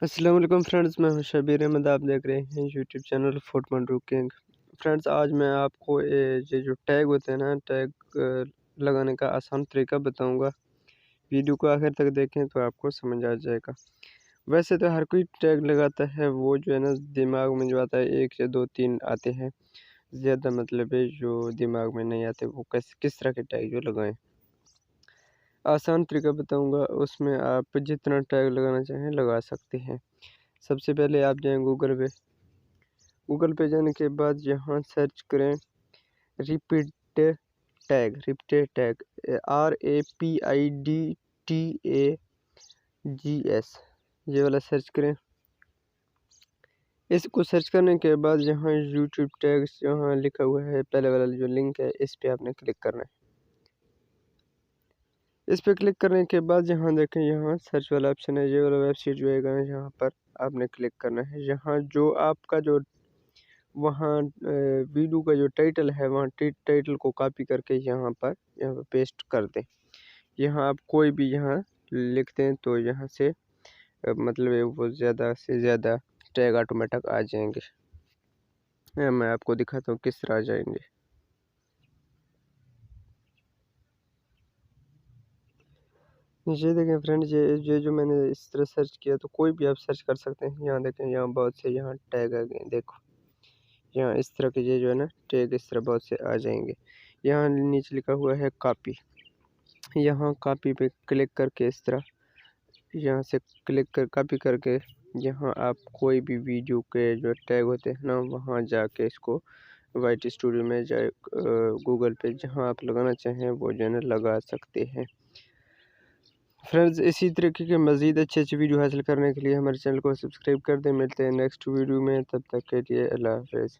अस्सलाम वालेकुम फ्रेंड्स, मैं हूं शबीर अहमद। आप देख रहे हैं यूट्यूब चैनल फुटमंडू किंग। फ्रेंड्स, आज मैं आपको ये जो टैग होते हैं ना, टैग लगाने का आसान तरीका बताऊंगा। वीडियो को आखिर तक देखें तो आपको समझ आ जाएगा। वैसे तो हर कोई टैग लगाता है, वो जो है ना दिमाग में जो आता है 1 या 2 3 आते हैं। ज़्यादा मतलब है जो दिमाग में नहीं आते वो किस तरह के टैग जो लगाएं। आसान तरीका बताऊंगा, उसमें आप जितना टैग लगाना चाहें लगा सकते हैं। सबसे पहले आप जाएं गूगल पे जाने के बाद यहाँ सर्च करें रिपीट टैग RAPIDTAGS, ये वाला सर्च करें। इसको सर्च करने के बाद यहाँ यूट्यूब टैग्स यहाँ लिखा हुआ है, पहले वाला जो लिंक है इस पे आपने क्लिक करना है। इस पे क्लिक करने के बाद यहाँ देखें, यहाँ सर्च वाला ऑप्शन है, ये वाला वेबसाइट जो है यहाँ पर आपने क्लिक करना है। यहाँ जो आपका जो वहाँ वीडियो का जो टाइटल है, वहाँ टाइटल को कॉपी करके यहाँ पर पेस्ट कर दें। यहाँ आप कोई भी यहाँ लिख दें तो यहाँ से मतलब वो ज़्यादा से ज़्यादा टैग ऑटोमेटिक आ जाएंगे। मैं आपको दिखाता हूँ किस तरह आ जाएंगे। ये देखें फ्रेंड्स, ये जो मैंने इस तरह सर्च किया, तो कोई भी आप सर्च कर सकते हैं। यहाँ देखें, यहाँ बहुत से यहाँ टैग आ गए, देखो यहाँ इस तरह के ये जो है ना टैग इस तरह बहुत से आ जाएंगे। यहाँ नीचे लिखा हुआ है कॉपी, यहाँ कॉपी पे क्लिक करके इस तरह यहाँ से क्लिक कर कॉपी करके यहाँ आप कोई भी वीडियो के जो टैग होते हैं ना, वहाँ जाके इसको वाइट स्टूडियो में जाए गूगल पे जहाँ आप लगाना चाहें वो जो है ना लगा सकते हैं। फ्रेंड्स, इसी तरीके के मज़ीद अच्छे वीडियो हासिल करने के लिए हमारे चैनल को सब्सक्राइब कर दें। मिलते हैं नेक्स्ट वीडियो में, तब तक के लिए अल्लाह हाफ़िज़।